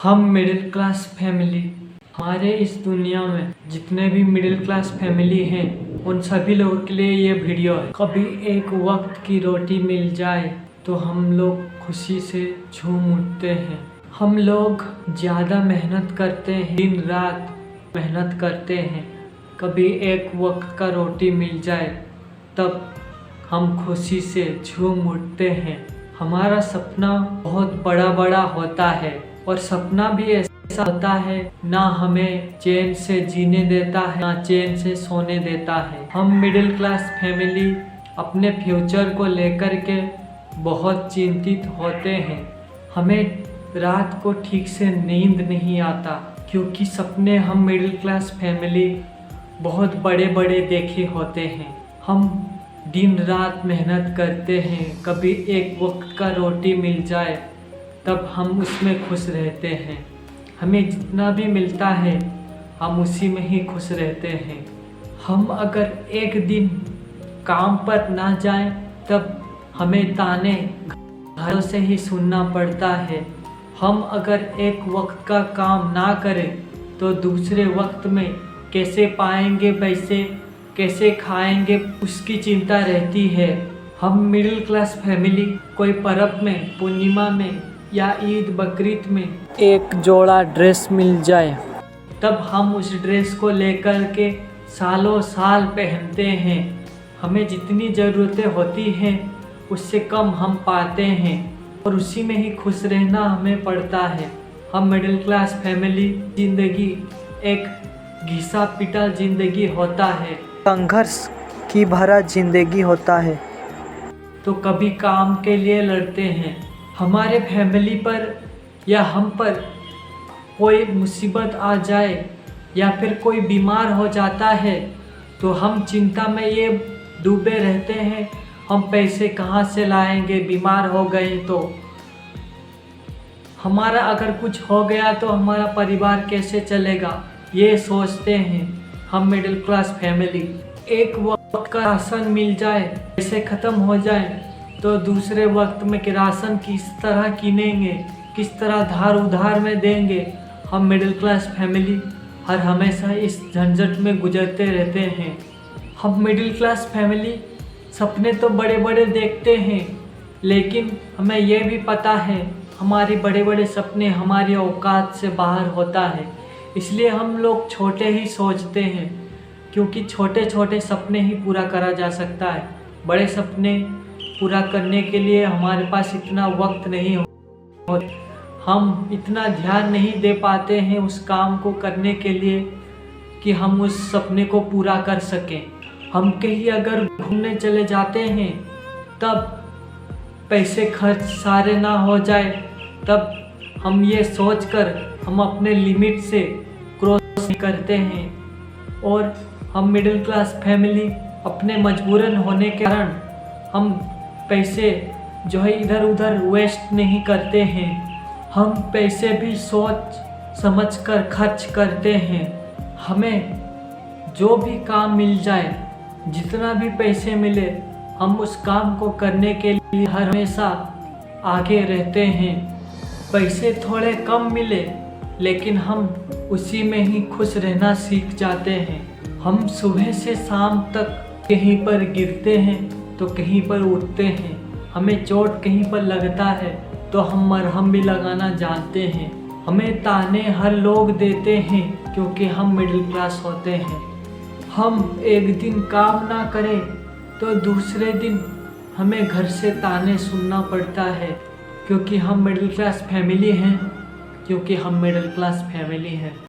हम middle class family, हमारे इस दुनिया में जितने भी मिडिल क्लास फैमिली हैं उन सभी लोगों के लिए ये वीडियो है। कभी एक वक्त की रोटी मिल जाए तो हम लोग खुशी से झूम उठते हैं। हम लोग ज़्यादा मेहनत करते हैं, दिन रात मेहनत करते हैं। कभी एक वक्त का रोटी मिल जाए तब हम खुशी से झूम उठते हैं। हमारा सपना बहुत बड़ा बड़ा होता है और सपना भी ऐसा होता है ना हमें चैन से जीने देता है ना चैन से सोने देता है। हम मिडिल क्लास फैमिली अपने फ्यूचर को लेकर के बहुत चिंतित होते हैं। हमें रात को ठीक से नींद नहीं आता क्योंकि सपने हम मिडिल क्लास फैमिली बहुत बड़े बड़े देखे होते हैं। हम दिन रात मेहनत करते हैं, कभी एक वक्त का रोटी मिल जाए तब हम उसमें खुश रहते हैं। हमें जितना भी मिलता है हम उसी में ही खुश रहते हैं। हम अगर एक दिन काम पर ना जाएं तब हमें ताने घरों से ही सुनना पड़ता है। हम अगर एक वक्त का काम ना करें तो दूसरे वक्त में कैसे पाएंगे पैसे, कैसे खाएंगे, उसकी चिंता रहती है। हम मिडिल क्लास फैमिली कोई पर्व में, पूर्णिमा में या ईद बकरीद में एक जोड़ा ड्रेस मिल जाए तब हम उस ड्रेस को लेकर के सालों साल पहनते हैं। हमें जितनी ज़रूरतें होती हैं उससे कम हम पाते हैं और उसी में ही खुश रहना हमें पड़ता है। हम मिडिल क्लास फैमिली ज़िंदगी एक घिसा पिटा ज़िंदगी होता है, संघर्ष की भरा ज़िंदगी होता है। तो कभी काम के लिए लड़ते हैं। हमारे फैमिली पर या हम पर कोई मुसीबत आ जाए या फिर कोई बीमार हो जाता है तो हम चिंता में ये डूबे रहते हैं, हम पैसे कहाँ से लाएंगे, बीमार हो गए तो हमारा अगर कुछ हो गया तो हमारा परिवार कैसे चलेगा, ये सोचते हैं। हम मिडिल क्लास फैमिली एक वक्त का राशन मिल जाए, पैसे ख़त्म हो जाए तो दूसरे वक्त में राशन किस तरह किनेंगे, किस तरह धार उधार में देंगे। हम मिडिल क्लास फैमिली हर हमेशा इस झंझट में गुजरते रहते हैं। हम मिडिल क्लास फैमिली सपने तो बड़े बड़े देखते हैं लेकिन हमें यह भी पता है हमारे बड़े बड़े सपने हमारी औकात से बाहर होता है। इसलिए हम लोग छोटे ही सोचते हैं क्योंकि छोटे छोटे सपने ही पूरा करा जा सकता है। बड़े सपने पूरा करने के लिए हमारे पास इतना वक्त नहीं हो, हम इतना ध्यान नहीं दे पाते हैं उस काम को करने के लिए कि हम उस सपने को पूरा कर सकें। हम कहीं अगर घूमने चले जाते हैं तब पैसे खर्च सारे ना हो जाए तब हम ये सोचकर हम अपने लिमिट से क्रॉस करते हैं। और हम मिडिल क्लास फैमिली अपने मजबूरन होने के कारण हम पैसे जो है इधर उधर वेस्ट नहीं करते हैं। हम पैसे भी सोच समझकर खर्च करते हैं। हमें जो भी काम मिल जाए, जितना भी पैसे मिले, हम उस काम को करने के लिए हमेशा आगे रहते हैं। पैसे थोड़े कम मिले लेकिन हम उसी में ही खुश रहना सीख जाते हैं। हम सुबह से शाम तक कहीं पर गिरते हैं तो कहीं पर उठते हैं। हमें चोट कहीं पर लगता है तो हम मरहम भी लगाना जानते हैं। हमें ताने हर लोग देते हैं क्योंकि हम मिडिल क्लास होते हैं। हम एक दिन काम ना करें तो दूसरे दिन हमें घर से ताने सुनना पड़ता है क्योंकि हम मिडिल क्लास फैमिली हैं।